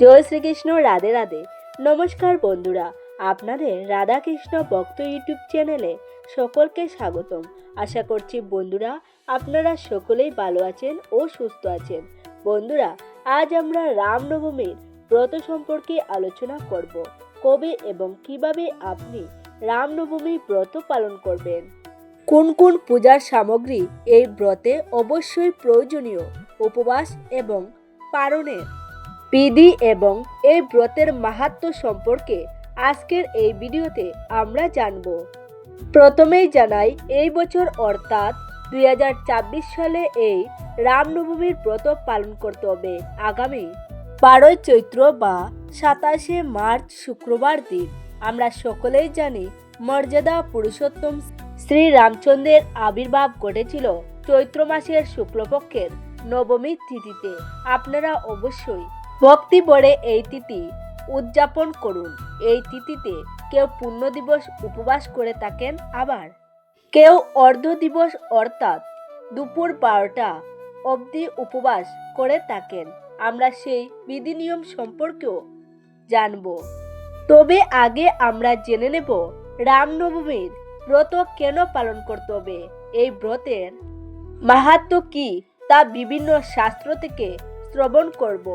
জয় শ্রীকৃষ্ণ, রাধে রাধে। নমস্কার বন্ধুরা, আপনাদের রাধাকৃষ্ণ ভক্ত ইউটিউব চ্যানেলে সকলকে স্বাগতম। আশা করছি বন্ধুরা আপনারা সকলেই ভালো আছেন ও সুস্থ আছেন। বন্ধুরা, আজ আমরা রামনবমীর ব্রত সম্পর্কে আলোচনা করব। কবে এবং কিভাবে আপনি রামনবমী ব্রত পালন করবেন, কোন কোন পূজার সামগ্রী এই ব্রতে অবশ্যই প্রয়োজনীয়, উপবাস এবং পালনের বিধি এবং এই ব্রতের মাহাত্ম্য সম্পর্কে আজকের এই ভিডিওতে আমরা জানব। প্রথমেই জানাই, এই বছর অর্থাৎ 2024 সালে এই রামনবমীর ব্রত পালন করতে হবে আগামী 12 চৈত্র বা 27 মার্চ শুক্রবার দিন। আমরা সকলেই জানি, মর্যাদা পুরুষোত্তম শ্রী রামচন্দ্রের আবির্ভাব ঘটেছিল চৈত্র মাসের শুক্লপক্ষের নবমী তিথিতে। আপনারা অবশ্যই ভক্তি ভরে এই তিথি উদযাপন করুন। এই তিথিতে কেউ পূর্ণ দিবস উপবাস করে থাকেন, আবার কেউ অর্ধ দিবস অর্থাৎ দুপুর 12টা অবধি উপবাস করে থাকেন। আমরা সেই বিধি নিয়ম সম্পর্কেও জানব। তবে আগে আমরা জেনে নেব রামনবমীর ব্রত কেন পালন করতে হবে। এই ব্রতের মাহাত্ম্য কি তা বিভিন্ন শাস্ত্র থেকে শ্রবণ করব।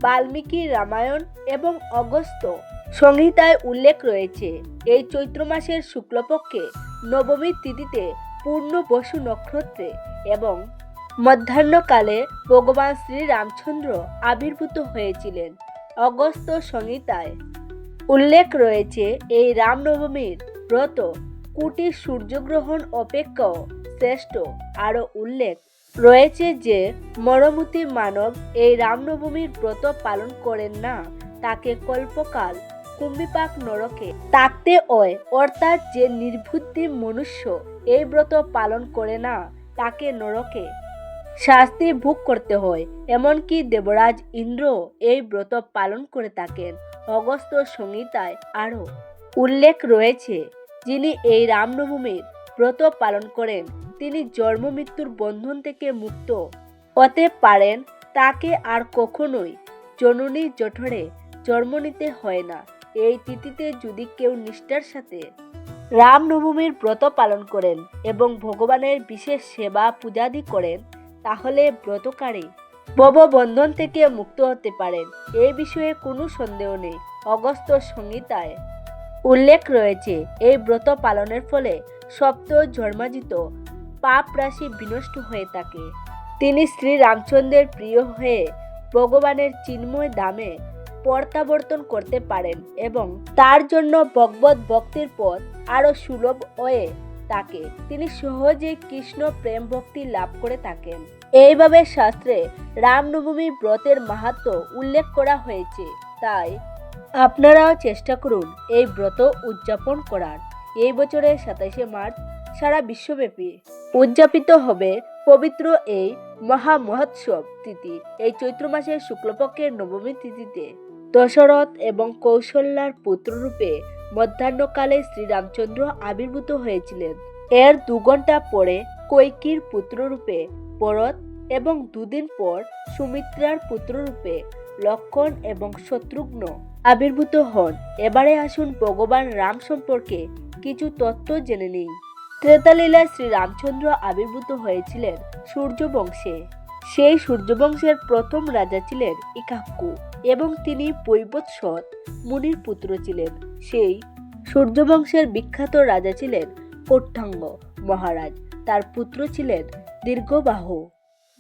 বাল্মীকি রামায়ণ এবং অগস্ত্য সংহিতায় উল্লেখ রয়েছে, এই চৈত্র মাসের শুক্লপক্ষে নবমী তিথিতে পূর্ণ বসু নক্ষত্রে এবং মধ্যাহ্নকালে ভগবান শ্রী রামচন্দ্র আবির্ভূত হয়েছিলেন। অগস্ত্য সংহিতায় উল্লেখ রয়েছে, এই রামনবমীর ব্রত কোটি সূর্যগ্রহণ অপেক্ষাও শ্রেষ্ঠ। আরও উল্লেখ রয়েছে যে মরমতি মানব এই রামনবমীর ব্রত পালন করেন না, তাকে কল্পকাল কুম্ভিপাক নরকে থাকতে হয়। অর্থাৎ যে নির্বুদ্ধি মনুষ্য এই ব্রত পালন করে না, তাকে নরকে শাস্তি ভোগ করতে হয়। এমনকি দেবরাজ ইন্দ্র এই ব্রত পালন করে থাকেন। অগস্ত্য সংহিতায় আরও উল্লেখ রয়েছে, যিনি এই রামনবমীর ব্রত পালন করেন তিনি জন্ম মৃত্যুর বন্ধন থেকে মুক্ত হতে পারেন। তাকে আর কখনোই জননী জঠরে জন্ম নিতে হয় না। এই তিথিতে যদি কেউ নিষ্ঠার সাথে রামনবমীর ব্রত পালন করেন এবং ভগবানের বিশেষ সেবা পূজাদি করেন, তাহলে ব্রতকারী ভববন্ধন থেকে মুক্ত হতে পারেন। এই বিষয়ে কোনো সন্দেহ নেই। অগস্ত্য সংহিতায় উল্লেখ রয়েছে, এই ব্রত পালনের ফলে সপ্ত জন্মাজিত পাপ রাশি বিনষ্ট হয়ে থাকে। তিনি শ্রী রামচন্দ্রের প্রিয় হয়ে ভগবানের চিন্ময় ধামে প্রত্যাবর্তন করতে পারেন এবং তার জন্য ভগবত ভক্তির পথ আরও সুলভ হয়ে থাকে। তিনি সহজে কৃষ্ণ প্রেম ভক্তি লাভ করে থাকেন। এইভাবে শাস্ত্রে রামনবমী ব্রতের মাহাত্ম্য উল্লেখ করা হয়েছে। তাই আপনারাও চেষ্টা করুন এই ব্রত উদযাপন করার। এই বছরের 27 মার্চ সারা বিশ্বব্যাপী উদযাপিত হবে পবিত্র এই মহা মহোৎসব তিথি। এই চৈত্র মাসের শুক্লপক্ষের নবমী তিথিতে দশরথ এবং কৌশল্যার পুত্ররূপে মধ্যাহ্নকালে শ্রীরামচন্দ্র আবির্ভূত হয়েছিলেন। এর 2 ঘণ্টা পরে কৈকির পুত্ররূপে ভরত এবং 2 দিন পর সুমিত্রার পুত্ররূপে লক্ষণ এবং শত্রুঘ্ন আবির্ভূত হন। এবারে আসুন ভগবান রাম সম্পর্কে কিছু তথ্য জেনে নিই। ত্রেতালীলায় শ্রী রামচন্দ্র আবির্ভূত হয়েছিলেন সূর্যবংশে। সেই সূর্যবংশের প্রথম রাজা ছিলেন ইক্ষ্বাকু এবং তিনি বৈবৎসৎ মুনির পুত্র ছিলেন। সেই সূর্যবংশের বিখ্যাত রাজা ছিলেন কৌট্যাঙ্গ মহারাজ। তার পুত্র ছিলেন দীর্ঘবাহু।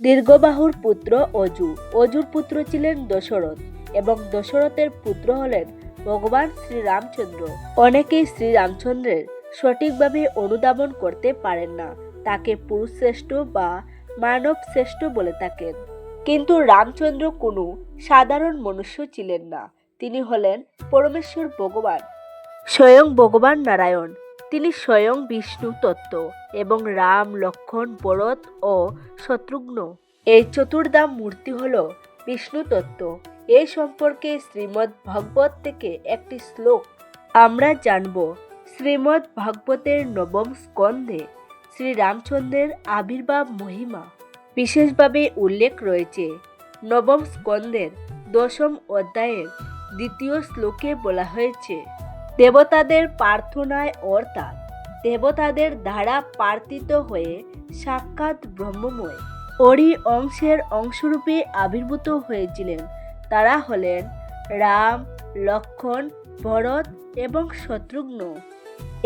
দীর্ঘবাহুর পুত্র অজু। অজুর পুত্র ছিলেন দশরথ এবং দশরথের পুত্র হলেন ভগবান শ্রীরামচন্দ্র। অনেকেই শ্রীরামচন্দ্রের সঠিকভাবে অনুধাবন করতে পারেন না, তাকে পুরুষ শ্রেষ্ঠ বা মানব শ্রেষ্ঠ বলে থাকেন। কিন্তু রামচন্দ্র কোনো সাধারণ মনুষ্য ছিলেন না, তিনি হলেন পরমেশ্বর ভগবান, স্বয়ং ভগবান নারায়ণ। তিনি স্বয়ং বিষ্ণু তত্ত্ব এবং রাম, লক্ষণ, ভরত ও শত্রুঘ্ন এই চতুর্ধাম মূর্তি হল বিষ্ণু তত্ত্ব। এই সম্পর্কে শ্রীমদ্ ভাগবত থেকে একটি শ্লোক আমরা জানব। শ্রীমদ্ ভাগবতের 9ম স্কন্ধে শ্রী রামচন্দ্রের আবির্ভাব মহিমা বিশেষভাবে উল্লেখ রয়েছে। 9ম স্কন্ধের দশম অধ্যায়ের দ্বিতীয় শ্লোকে বলা হয়েছে, দেবতাদের প্রার্থনায় অর্থাৎ দেবতাদের দ্বারা প্রার্থিত হয়ে সাক্ষাৎ ব্রহ্মময় ওরই অংশের অংশরূপে আবির্ভূত হয়েছিলেন। তারা হলেন রাম, লক্ষ্মণ, ভরত এবং শত্রুঘ্ন।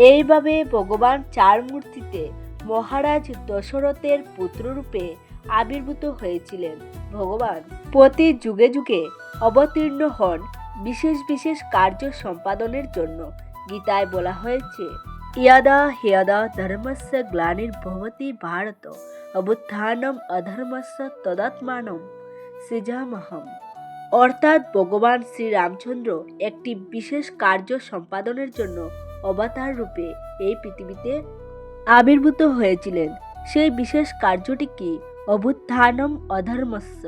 এইভাবে ভগবান চার মূর্তিতে মহারাজ দশরথের পুত্ররূপে আবির্ভূত হয়েছিলেন। ভগবান প্রতি যুগে যুগে অবতীর্ণ হন বিশেষ বিশেষ কার্য সম্পাদনের জন্য। গীতায় বলা হয়েছে, ইয়াদা হিয়াদা ধর্মস্য গ্লানির্ভবতি ভারত অভ্যুত্থানম অধর্মস্য তদাত্মানম সৃজামহম। অর্থাৎ ভগবান শ্রীরামচন্দ্র একটি বিশেষ কার্য সম্পাদনের জন্য অবতার রূপে এই পৃথিবীতে আবির্ভূত হয়েছিলেন। সেই বিশেষ কার্যটি কি? অভ্যুত্থানম অধর্মস্য,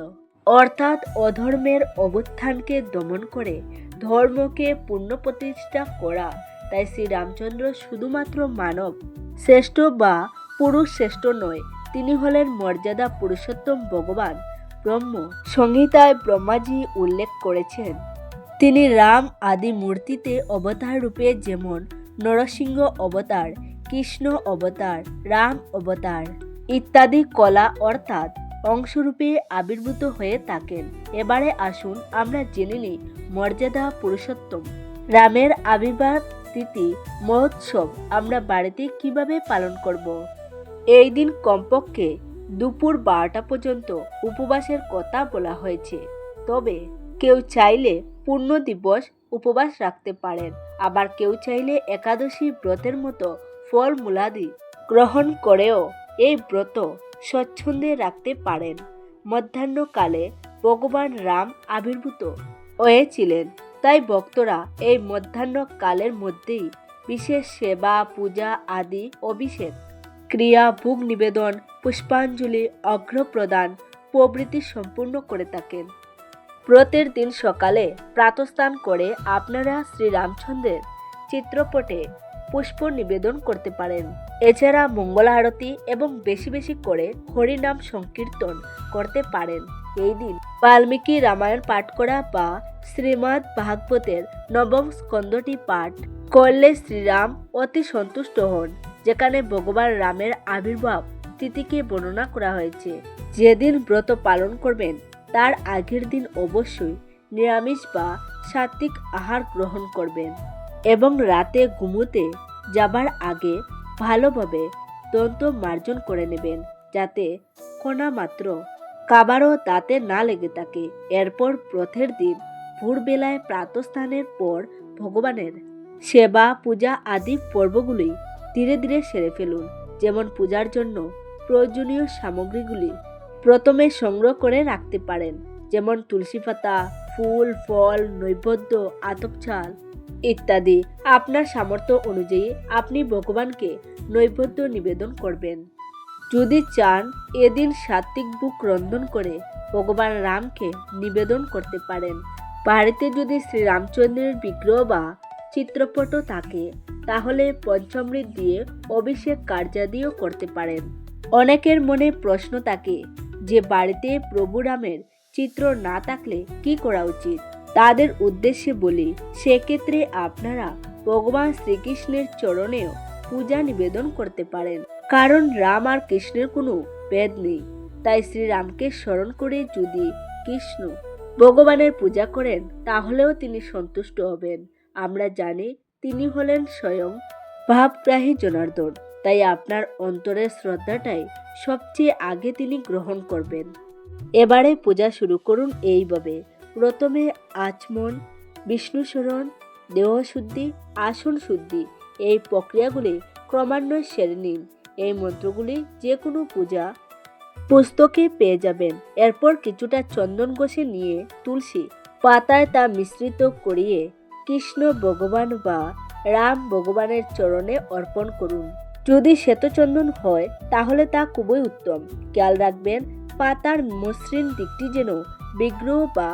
অর্থাৎ অধর্মের অভ্যুত্থানকে দমন করে ধর্মকে পুনঃপ্রতিষ্ঠা করা। তাই শ্রীরামচন্দ্র শুধুমাত্র মানব শ্রেষ্ঠ বা পুরুষ শ্রেষ্ঠ নয়, তিনি হলেন মর্যাদা পুরুষোত্তম ভগবান ব্রহ্ম। সংহিতায় ব্রহ্মাজি উল্লেখ করেছেন, তিনি রাম আদি মূর্তিতে অবতার রূপে যেমন নরসিংহ অবতার, কৃষ্ণ অবতার, রাম অবতার ইত্যাদি কলা অর্থাৎ অংশরূপে আবির্ভূত হয়ে থাকেন। এবারে আসুন আমরা জেনে নিই মর্যাদা পুরুষোত্তম রামের আবির্ভাব তিথি মহোৎসব আমরা বাড়িতে কিভাবে পালন করব। এই দিন কমপক্ষে দুপুর 12টা পর্যন্ত উপবাসের কথা বলা হয়েছে। তবে কেউ চাইলে পূর্ণ দিবস উপবাস রাখতে পারেন, আবার কেউ চাইলে একাদশী ব্রতের মতো ফল মূলাদি গ্রহণ করেও এই ব্রত স্বচ্ছন্দে রাখতে পারেন। মধ্যাহ্নকালে ভগবান রাম আবির্ভূত হয়েছিলেন, তাই ভক্তরা এই মধ্যাহ্ন কালের মধ্যেই বিশেষ সেবা, পূজা আদি অভিষেক ক্রিয়া, ভোগ নিবেদন, পুষ্পাঞ্জলি, অর্ঘ্যপ্রদান প্রভৃতি সম্পূর্ণ করে থাকেন। ব্রতের দিন সকালে প্রাতঃস্নান করে আপনারা শ্রীরামচন্দ্রের চিত্রপটে পুষ্প নিবেদন করতে পারেন। এছাড়া মঙ্গল আরতি এবং বেশি বেশি করে হরিনাম সংকীর্তন করতে পারেন। এই দিন বাল্মীকি রামায়ণ পাঠ করা বা শ্রীমদ্ ভাগবতের নবম স্কন্ধটি পাঠ করলে শ্রীরাম অতি সন্তুষ্ট হন, যেখানে ভগবান রামের আবির্ভাব তিথিকে বর্ণনা করা হয়েছে। যেদিন ব্রত পালন করবেন তার আগের দিন অবশ্যই নিরামিষ বা সাত্ত্বিক আহার গ্রহণ করবেন এবং রাতে ঘুমোতে যাবার আগে ভালোভাবে দন্ত মার্জন করে নেবেন, যাতে কণা মাত্র খাবারও দাঁতে না লেগে থাকে। এরপর ব্রতের দিন ভোরবেলায় প্রাতঃস্নানের পর ভগবানের সেবা, পূজা আদি পর্বগুলি ধীরে ধীরে সেরে ফেলুন। যেমন পূজার জন্য প্রয়োজনীয় সামগ্রীগুলি প্রথমে সংগ্রহ করে রাখতে পারেন, যেমন তুলসী পাতা, ফুল, ফল, নৈবেদ্য, আতপ চাল ইত্যাদি। আপনার সামর্থ্য অনুযায়ী আপনি ভগবানকে নৈবেদ্য নিবেদন করবেন। যদি চান এদিন সাত্ত্বিক ভোগ রন্ধন করে ভগবান রামকে নিবেদন করতে পারেন। বাড়িতে যদি শ্রীরামচন্দ্রের বিগ্রহ বা চিত্রপটও থাকে তাহলে পঞ্চামৃত দিয়ে অভিষেক কার্যাদিও করতে পারেন। অনেকের মনে প্রশ্ন থাকে যে বাড়িতে প্রভু রামের চিত্র না থাকলে কি করা উচিত। তাদের উদ্দেশ্যে বলি, সেক্ষেত্রে আপনারা ভগবান শ্রীকৃষ্ণের চরণেও পূজা নিবেদন করতে পারেন, কারণ রাম আর কৃষ্ণের কোনো ভেদ নেই। তাই শ্রীরামকে স্মরণ করে যদি কৃষ্ণ ভগবানের পূজা করেন তাহলেও তিনি সন্তুষ্ট হবেন। আমরা জানি তিনি হলেন স্বয়ং ভাবগ্রাহী জনার্দন, তাই আপনার অন্তরের শ্রদ্ধাটাই সবচেয়ে আগে তিনি গ্রহণ করবেন। এবারে পূজা শুরু করুন এইভাবে। প্রথমে আচমন, বিষ্ণু স্মরণ, দেহশুদ্ধি, আসন শুদ্ধি এই প্রক্রিয়াগুলি ক্রমান্বয়ে সেরে নিন। এই মন্ত্রগুলি যে কোনো পূজা পুস্তকে পেয়ে যাবেন। এরপর কিছুটা চন্দন ঘষে নিয়ে তুলসী পাতায় তা মিশ্রিত করিয়ে কৃষ্ণ ভগবান বা রাম ভগবানের চরণে অর্পণ করুন। যদি শ্বেতচন্দন হয় তাহলে তা খুবই উত্তম। খেয়াল রাখবেন পাতার মসৃণ দিকটি যেন বিগ্রহ বা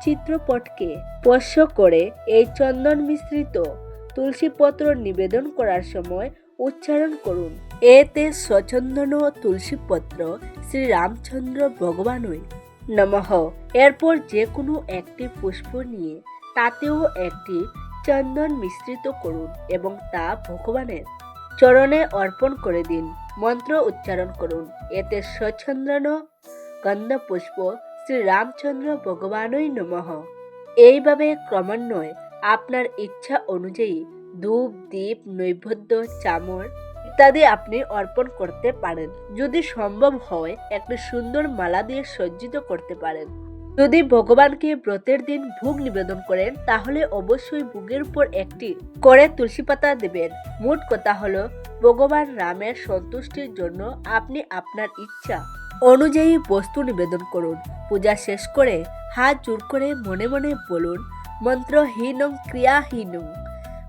চিত্রপটকে স্পর্শ করে। এই চন্দন মিশ্রিত তুলসীপত্র নিবেদন করার সময় উচ্চারণ করুন, এতে সচন্দন তুলসীপত্র শ্রীরামচন্দ্র ভগবানই নমঃ। এরপর যে কোনো একটি পুষ্প নিয়ে তাতেও একটি চন্দন মিশ্রিত করুন এবং তা ভগবানের চরণে অর্পণ করে দিন। মন্ত্র উচ্চারণ করুন। এতে স্বচ্ছন্দ্রানো গন্ধ পুষ্প শ্রী রামচন্দ্র ভগবানই নমঃ। এইভাবে ক্রমান্বয়ে আপনার ইচ্ছা অনুযায়ী ধূপ, দীপ, নৈবেদ্য, চামর ইত্যাদি আপনি অর্পণ করতে পারেন। যদি সম্ভব হয় একটি সুন্দর মালা দিয়ে সজ্জিত করতে পারেন। যদি ভগবানকে ব্রতের দিন ভোগ নিবেদন করেন তাহলে অবশ্যই ভোগের উপর একটি করে তুলসী পাতা দেবেন। মোট কথা হলো ভগবান রামের সন্তুষ্টির জন্য আপনি আপনার ইচ্ছা অনুযায়ী বস্তু নিবেদন করুন। পূজা শেষ করে হাত জোড় করে মনে মনে বলুন, মন্ত্রহীনং ক্রিয়াহীনং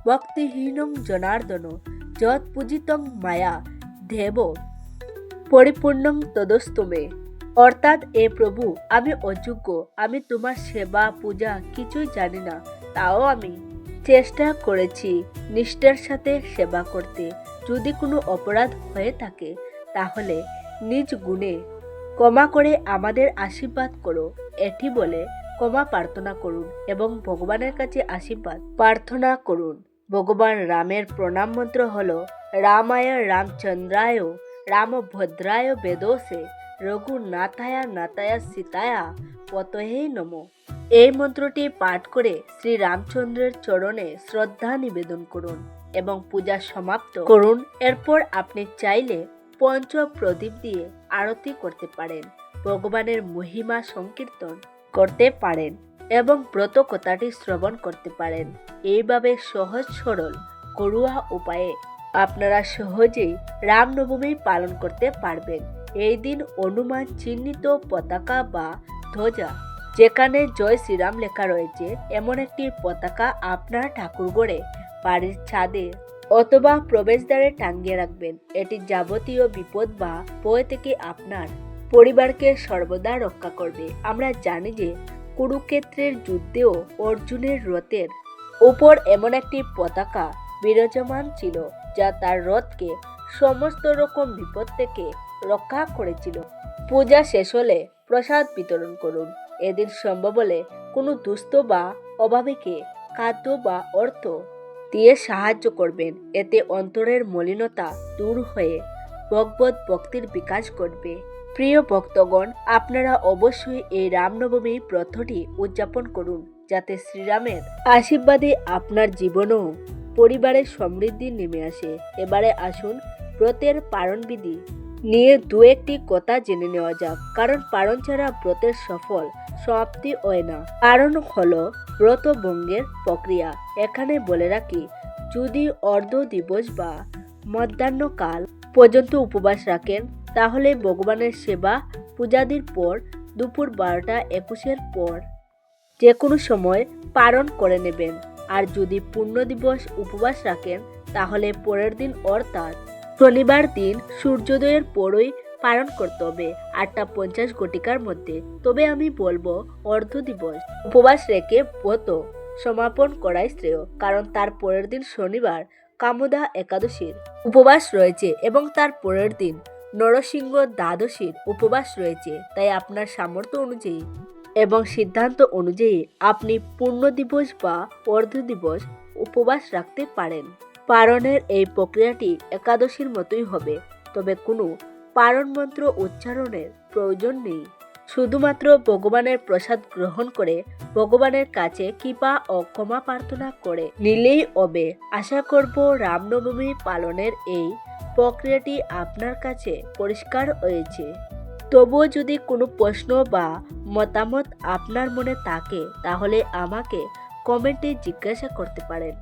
ভক্তিহীনং জনার্দন যৎ পূজিতং মায়া দেব পরিপূর্ণং তদস্তুমে। অর্থাৎ এ প্রভু, আমি অযোগ্য, আমি তোমার সেবা পূজা কিছুই জানি না, তাও আমি চেষ্টা করেছি নিষ্ঠার সাথে সেবা করতে। যদি কোনো অপরাধ হয়ে থাকে তাহলে নিজ গুণে ক্ষমা করে আমাদের আশীর্বাদ করো। এটি বলে ক্ষমা প্রার্থনা করুন এবং ভগবানের কাছে আশীর্বাদ প্রার্থনা করুন। ভগবান রামের প্রণাম মন্ত্র হল রামায় রামচন্দ্রায় রামভদ্রায় বেদোসে রঘুনাথায় নাথায় সীতায়া পতয়ে নমঃ। এই মন্ত্রটি পাঠ করে শ্রী রামচন্দ্রের চরণে শ্রদ্ধা নিবেদন করুন এবং পূজা সমাপ্ত করুন। এরপর আপনি চাইলে পঞ্চ প্রদীপ দিয়ে আরতি করতে পারেন, ভগবানের মহিমা সংকীর্তন করতে পারেন এবং ব্রত কথাটি শ্রবণ করতে পারেন। এইভাবে সহজ সরল ঘরোয়া উপায়ে আপনারা সহজেই রামনবমী পালন করতে পারবেন। এই দিন হনুমান চিহ্নিত পতাকা বা ধ্বজা, যেখানে জয় শ্রীরাম লেখা রয়েছে, এমন একটি পতাকা আপনার ঠাকুরঘরে, বাড়ির ছাদে অথবা প্রবেশদ্বারে টাঙিয়ে রাখবেন। এটি যাবতীয় বিপদ বা ভয় থেকে আপনার পরিবারকে সর্বদা রক্ষা করবে। আমরা জানি যে কুরুক্ষেত্রের যুদ্ধেও অর্জুনের রথের উপর এমন একটি পতাকা বিরাজমান ছিল যা তার রথকে সমস্ত রকম বিপদ থেকে রক্ষা করেছিল। পূজা শেষ হলে প্রসাদ বিতরণ করুন। এদিন সম্ভব হলে কোনো দুস্থ বা অভাবীকে খাদ্য বা অর্থ দিয়ে সাহায্য করবেন। এতে অন্তরের মলিনতা দূর হয়ে ভগবত ভক্তির বিকাশ ঘটবে। প্রিয় ভক্তগণ, আপনারা অবশ্যই এই রামনবমী ব্রতটি উদযাপন করুন, যাতে শ্রীরামের আশীর্বাদে আপনার জীবনও পরিবারের সমৃদ্ধি নেমে আসে। এবারে আসুন ব্রতের পারণবিধি নিয়ে দু একটি কথা জেনে নেওয়া যাক, কারণ পারণ ছাড়া ব্রতের সফল সমাপ্তি হয় না। কারণ হলো ব্রত ভঙ্গের প্রক্রিয়া। এখানে বলে রাখি, যদি অর্ধ দিবস বা মধ্যাহ্নকাল পর্যন্ত উপবাস রাখেন তাহলে ভগবানের সেবা পূজাদির পর দুপুর 12টা 21 পর যে কোনো সময় পালন করে নেবেন। আর যদি পূর্ণ দিবস উপবাস রাখেন তাহলে পরের দিন অর্থাৎ শনিবার দিন সূর্যোদয়ের পরই পালন করতে হবে 8টা 50 ঘটিকার মধ্যে। তবে আমি বলবো অর্ধ দিবস উপবাস রেখে ব্রত সমাপন করাই শ্রেয়, কারণ তার পরের দিন শনিবার কামদা একাদশীর উপবাস রয়েছে এবং তার পরের দিন নরসিংহ দ্বাদশীর উপবাস রয়েছে। তাই আপনার সামর্থ্য অনুযায়ী এবং সিদ্ধান্ত অনুযায়ী আপনি পূর্ণ দিবস বা অর্ধ দিবস উপবাস রাখতে পারেন। পারণের এই প্রক্রিয়াটি একাদশীর মতোই হবে, তবে কোনো পারণ মন্ত্র উচ্চারণের প্রয়োজন নেই। শুধুমাত্র ভগবানের প্রসাদ গ্রহণ করে ভগবানের কাছে কৃপা ও ক্ষমা প্রার্থনা করে নিলেই হবে। আশা করব রামনবমী পালনের এই প্রক্রিয়াটি আপনার কাছে পরিষ্কার হয়েছে। তবুও যদি কোনো প্রশ্ন বা মতামত আপনার মনে থাকে তাহলে আমাকে কমেন্টে জিজ্ঞাসা করতে পারেন,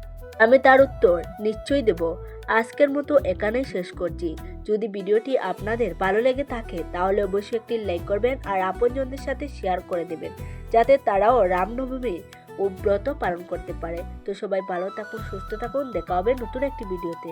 আমি তার উত্তর নিশ্চয়ই দেব। আজকের মতো এখানেই শেষ করছি। যদি ভিডিওটি আপনাদের ভালো লেগে থাকে তাহলে অবশ্যই একটি লাইক করবেন আর আপনজনদের সাথে শেয়ার করে দেবেন, যাতে তারাও রামনবমী ও ব্রত পালন করতে পারে। তো সবাই ভালো থাকুন, সুস্থ থাকুন, দেখা হবে নতুন একটি ভিডিওতে।